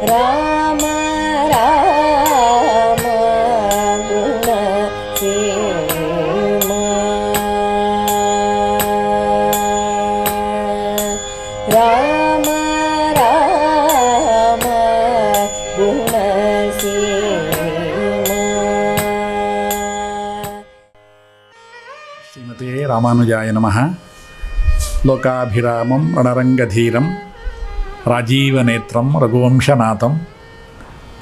ರಾಮ ರಾಮ ಗುಣ ಸೇಮ ರಾಮ ರಾಮ ಗುಣ ಸೇಮ. ಶ್ರೀಮತೇ ರಾಮಾನುಜಾಯ ನಮಃ. ಲೋಕಾಭಿರಾಮಂ ರಣರಂಗಧೀರಂ ರಾಜೀವನೇತ್ರಂ ರಘುವಂಶನಾಥಂ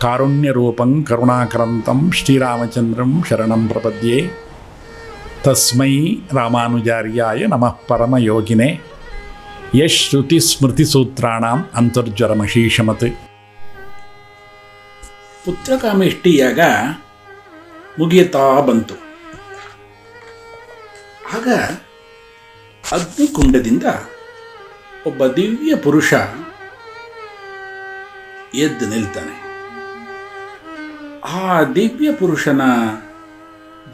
ಕಾರುಣ್ಯರೂಪಂ ಕರುಣಾಕರಂತಂ ಶ್ರೀರಾಮಚಂದ್ರಂ ಶರಣಂ ಪ್ರಪದ್ಯೆ. ತಸ್ಮೈ ರಾಮಾನುಜಾರ್ಯಾಯ ನಮಃ ಪರಮಯೋಗಿನೇ ಯಶ್ ಶ್ರುತಿ ಸ್ಮೃತಿಸೂತ್ರಾಣಾಂ ಅಂತರ್ಜ್ವರಮಶೀಷಮತ್. ಪುತ್ರಕಾಮೇಷ್ಟಿ ಯಾಗ ಮುಗಿಯುತ್ತಾ ಬಂತು. ಆಗ ಅಗ್ನಿಕುಂಡದಿಂದ ಒಬ್ಬ ದಿವ್ಯ ಪುರುಷ ಎದ್ದು ನಿಲ್ತಾನೆ. ಆ ದಿವ್ಯ ಪುರುಷನ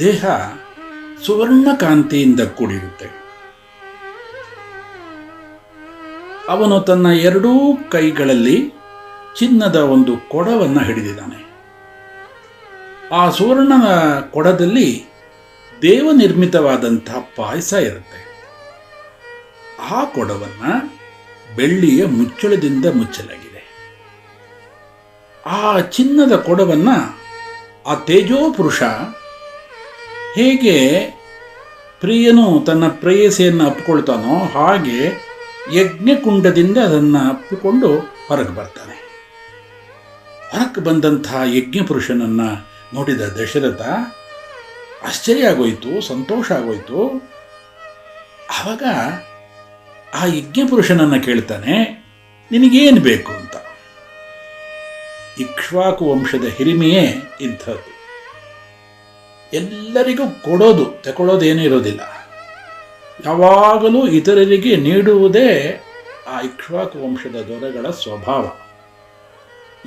ದೇಹ ಸುವರ್ಣಕಾಂತಿಯಿಂದ ಕೂಡಿರುತ್ತೆ. ಅವನು ತನ್ನ ಎರಡೂ ಕೈಗಳಲ್ಲಿ ಚಿನ್ನದ ಒಂದು ಕೊಡವನ್ನು ಹಿಡಿದಿದ್ದಾನೆ. ಆ ಸುವರ್ಣನ ಕೊಡದಲ್ಲಿ ದೇವನಿರ್ಮಿತವಾದಂತಹ ಪಾಯಸ ಇರುತ್ತೆ. ಆ ಕೊಡವನ್ನು ಬೆಳ್ಳಿಯ ಮುಚ್ಚಳದಿಂದ ಮುಚ್ಚಲಾಗಿದೆ. ಆ ಚಿನ್ನದ ಕೊಡವನ್ನು ಆ ತೇಜೋ ಪುರುಷ ಹೇಗೆ ಪ್ರಿಯನು ತನ್ನ ಪ್ರೇಯಸಿಯನ್ನು ಅಪ್ಪಿಕೊಳ್ತಾನೋ ಹಾಗೆ ಯಜ್ಞಕುಂಡದಿಂದ ಅದನ್ನು ಅಪ್ಪಿಕೊಂಡು ಹೊರಗೆ ಬರ್ತಾನೆ. ಹೊರಗೆ ಬಂದಂತಹ ಯಜ್ಞ ಪುರುಷನನ್ನು ನೋಡಿದ ದಶರಥ ಆಶ್ಚರ್ಯ ಆಗೋಯ್ತು, ಸಂತೋಷ ಆಗೋಯ್ತು. ಆವಾಗ ಆ ಯಜ್ಞ ಪುರುಷನನ್ನು ಕೇಳ್ತಾನೆ, ನಿನಗೇನು ಬೇಕು ಅಂತ. ಇಕ್ಷ್ವಾಕು ವಂಶದ ಹಿರಿಮೆಯೇ ಇಂಥದ್ದು. ಎಲ್ಲರಿಗೂ ಕೊಡೋದು ತಗೊಳ್ಳೋದೇನೂ ಇರೋದಿಲ್ಲ. ಯಾವಾಗಲೂ ಇತರರಿಗೆ ನೀಡುವುದೇ ಆ ಇಕ್ಷ್ವಾಕು ವಂಶದ ದೊರೆಗಳ ಸ್ವಭಾವ.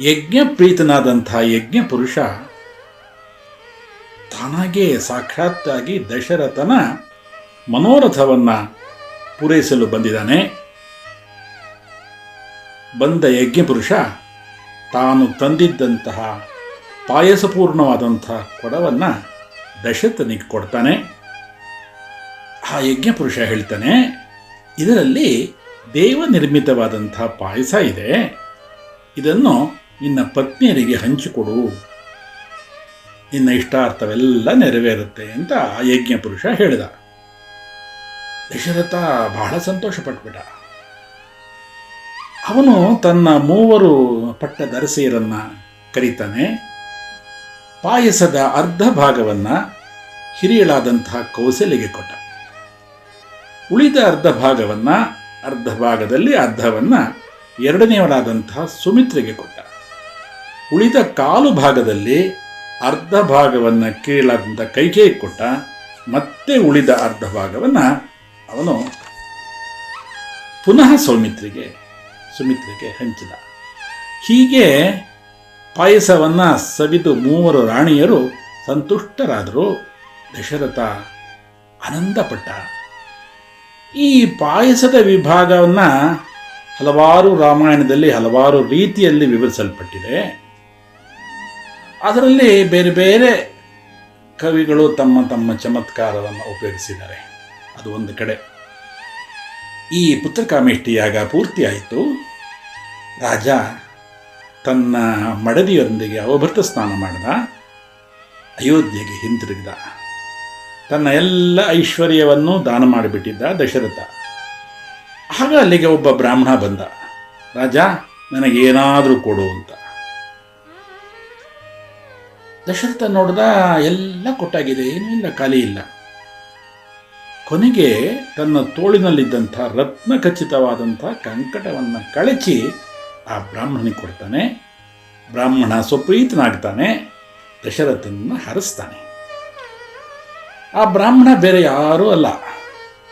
ಯಜ್ಞಪ್ರೀತನಾದಂಥ ಯಜ್ಞ ಪುರುಷ ತಾನಾಗೇ ಸಾಕ್ಷಾತ್ತಾಗಿ ದಶರಥನ ಮನೋರಥವನ್ನು ಪೂರೈಸಲು ಬಂದಿದ್ದಾನೆ. ಬಂದ ಯಜ್ಞ ಪುರುಷ ತಾನು ತಂದಿದ್ದಂತಹ ಪಾಯಸಪೂರ್ಣವಾದಂತಹ ಕೊಡವನ್ನು ದಶರಥನಿಗೆ ಕೊಡ್ತಾನೆ. ಆ ಯಜ್ಞ ಪುರುಷ ಹೇಳ್ತಾನೆ, ಇದರಲ್ಲಿ ದೇವನಿರ್ಮಿತವಾದಂತಹ ಪಾಯಸ ಇದೆ, ಇದನ್ನು ನಿನ್ನ ಪತ್ನಿಯರಿಗೆ ಹಂಚಿಕೊಡು, ನಿನ್ನ ಇಷ್ಟಾರ್ಥವೆಲ್ಲ ನೆರವೇರುತ್ತೆ ಅಂತ ಆ ಯಜ್ಞ ಪುರುಷ ಹೇಳಿದ. ದಶರಥ ಬಹಳ ಸಂತೋಷ ಪಟ್ಬಿಟ್ಟ. ಅವನು ತನ್ನ 3 ಪಟ್ಟದರಸೆಯರನ್ನು ಕರೀತಾನೆ. ಪಾಯಸದ ಅರ್ಧ ಭಾಗವನ್ನು ಹಿರಿಯಳಾದಂತಹ ಕೌಸಲ್ಯಗೆ ಕೊಟ್ಟ. ಉಳಿದ ಅರ್ಧ ಭಾಗದಲ್ಲಿ ಅರ್ಧವನ್ನು ಎರಡನೆಯವಳಾದಂತಹ ಸುಮಿತ್ರೆಗೆ ಕೊಟ್ಟ. ಉಳಿದ ಕಾಲು ಭಾಗದಲ್ಲಿ ಅರ್ಧ ಭಾಗವನ್ನು ಕಿರಿಯಳಾದಂಥ ಕೈಕೇಯಿಗೆ ಕೊಟ್ಟ. ಮತ್ತೆ ಉಳಿದ ಅರ್ಧ ಭಾಗವನ್ನು ಅವನು ಪುನಃ ಸುಮಿತ್ರೆಗೆ ಹಂಚಿದ. ಹೀಗೆ ಪಾಯಸವನ್ನು ಸವಿದು 3 ರಾಣಿಯರು ಸಂತುಷ್ಟರಾದರು. ದಶರಥ ಆನಂದಪಟ್ಟ. ಈ ಪಾಯಸದ ವಿಭಾಗವನ್ನು ಹಲವಾರು ರಾಮಾಯಣದಲ್ಲಿ ಹಲವಾರು ರೀತಿಯಲ್ಲಿ ವಿವರಿಸಲ್ಪಟ್ಟಿದೆ. ಅದರಲ್ಲಿ ಬೇರೆ ಬೇರೆ ಕವಿಗಳು ತಮ್ಮ ತಮ್ಮ ಚಮತ್ಕಾರವನ್ನು ಉಪಯೋಗಿಸಿದ್ದಾರೆ. ಅದು ಒಂದು ಕಡೆ. ಈ ಪುತ್ರಕಾಮೇಷ್ಟಿ ಯಾಗ ಪೂರ್ತಿಯಾಯಿತು. ರಾಜ ತನ್ನ ಮಡದಿಯೊಂದಿಗೆ ಅವಭೃತ ಸ್ನಾನ ಮಾಡಿದ. ಅಯೋಧ್ಯೆಗೆ ಹಿಂತಿರುಗಿದ. ತನ್ನ ಎಲ್ಲ ಐಶ್ವರ್ಯವನ್ನು ದಾನ ಮಾಡಿಬಿಟ್ಟಿದ್ದ ದಶರಥ. ಆಗ ಅಲ್ಲಿಗೆ ಒಬ್ಬ ಬ್ರಾಹ್ಮಣ ಬಂದ. ರಾಜ, ನನಗೇನಾದರೂ ಕೊಡು ಅಂತ. ದಶರಥ ನೋಡ್ದ, ಎಲ್ಲ ಕೊಟ್ಟಾಗಿದೆ, ಏನೂ ಇಲ್ಲ, ಖಾಲಿ ಇಲ್ಲ. ಕೊನೆಗೆ ತನ್ನ ತೋಳಿನಲ್ಲಿದ್ದಂಥ ರತ್ನ ಖಚಿತವಾದಂಥ ಕಂಕಟವನ್ನು ಕಳಚಿ ಆ ಬ್ರಾಹ್ಮಣನಿಗೆ ಕೊಡ್ತಾನೆ. ಬ್ರಾಹ್ಮಣ ಸ್ವಪ್ರೀತನಾಗ್ತಾನೆ. ದಶರಥನನ್ನು ಹರಿಸ್ತಾನೆ. ಆ ಬ್ರಾಹ್ಮಣ ಬೇರೆ ಯಾರೂ ಅಲ್ಲ,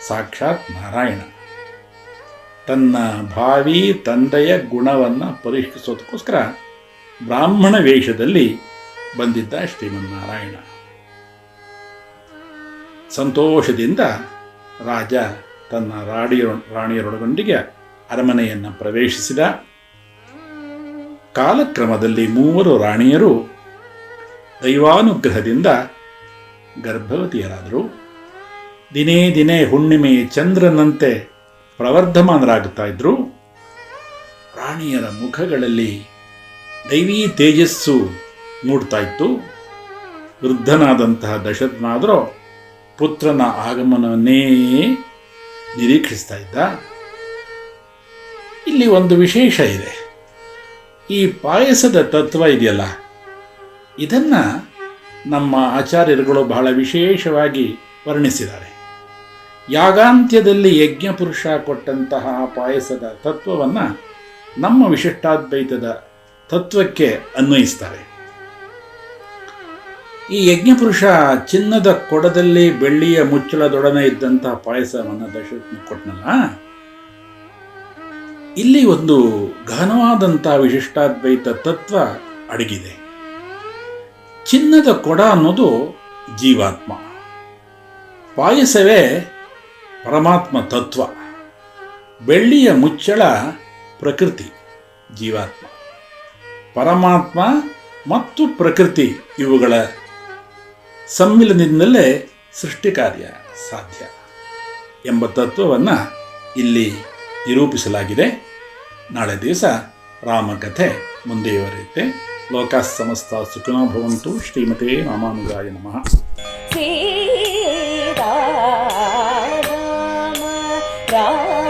ಸಾಕ್ಷಾತ್ ನಾರಾಯಣ. ತನ್ನ ಭಾವಿ ತಂದೆಯ ಗುಣವನ್ನು ಪರೀಕ್ಷಿಸೋದಕ್ಕೋಸ್ಕರ ಬ್ರಾಹ್ಮಣ ವೇಷದಲ್ಲಿ ಬಂದಿದ್ದ ಶ್ರೀಮನ್ನಾರಾಯಣ. ಸಂತೋಷದಿಂದ ರಾಜ ತನ್ನ ರಾಣಿಯರೊಡಗೊಂಡಿಗೆ ಅರಮನೆಯನ್ನು ಪ್ರವೇಶಿಸಿದ. ಕಾಲಕ್ರಮದಲ್ಲಿ 3 ರಾಣಿಯರು ದೈವಾನುಗ್ರಹದಿಂದ ಗರ್ಭವತಿಯರಾದರು. ದಿನೇ ದಿನೇ ಹುಣ್ಣಿಮೆ ಚಂದ್ರನಂತೆ ಪ್ರವರ್ಧಮಾನರಾಗುತ್ತಾ ಇದ್ದರು. ರಾಣಿಯರ ಮುಖಗಳಲ್ಲಿ ದೈವೀ ತೇಜಸ್ಸು ಮೂಡ್ತಾ ಇತ್ತು. ವೃದ್ಧನಾದಂತಹ ದಶರಥನಾದರೂ ಪುತ್ರನ ಆಗಮನವನ್ನೇ ನಿರೀಕ್ಷಿಸ್ತಾ ಇದ್ದ. ಇಲ್ಲಿ ಒಂದು ವಿಶೇಷ ಇದೆ. ಈ ಪಾಯಸದ ತತ್ವ ಇದೆಯಲ್ಲ, ಇದನ್ನು ನಮ್ಮ ಆಚಾರ್ಯರುಗಳು ಬಹಳ ವಿಶೇಷವಾಗಿ ವರ್ಣಿಸಿದ್ದಾರೆ. ಯಾಗಾಂತ್ಯದಲ್ಲಿ ಯಜ್ಞಪುರುಷ ಕೊಟ್ಟಂತಹ ಪಾಯಸದ ತತ್ವವನ್ನು ನಮ್ಮ ವಿಶಿಷ್ಟಾದ್ವೈತದ ತತ್ವಕ್ಕೆ ಅನ್ವಯಿಸ್ತಾರೆ. ಈ ಯಜ್ಞಪುರುಷ ಚಿನ್ನದ ಕೊಡದಲ್ಲಿ ಬೆಳ್ಳಿಯ ಮುಚ್ಚಳದೊಡನೆ ಇದ್ದಂತಹ ಪಾಯಸವನ್ನು ದಶರಥನ ಕೊಟ್ಟನಲ್ಲ, ಇಲ್ಲಿ ಒಂದು ಘನವಾದಂತಹ ವಿಶಿಷ್ಟಾದ್ವೈತ ತತ್ವ ಅಡಗಿದೆ. ಚಿನ್ನದ ಕೊಡ ಅನ್ನೋದು ಜೀವಾತ್ಮ, ಪಾಯಸವೇ ಪರಮಾತ್ಮ ತತ್ವ, ಬೆಳ್ಳಿಯ ಮುಚ್ಚಳ ಪ್ರಕೃತಿ ಜೀವಾತ್ಮ, ಪರಮಾತ್ಮ ಮತ್ತು ಪ್ರಕೃತಿ ಇವುಗಳ ಸಮ್ಮಿಲನದಿಂದಲೇ ಸೃಷ್ಟಿ ಕಾರ್ಯ ಸಾಧ್ಯ ಎಂಬ ತತ್ವವನ್ನು ಇಲ್ಲಿ ನಿರೂಪಿಸಲಾಗಿದೆ. ನಾಳೆ ದಿವಸ ರಾಮಕಥೆ ಮುಂದುವರಿಯುತ್ತೆ. ಲೋಕಾಃ ಸಮಸ್ತಾಃ ಸುಖಿನೋ ಭವಂತು. ಶ್ರೀಮತೇ ರಾಮಾನುಜಾಯ ನಮಃ. ಸೀತಾರಾಮ ರಾಮ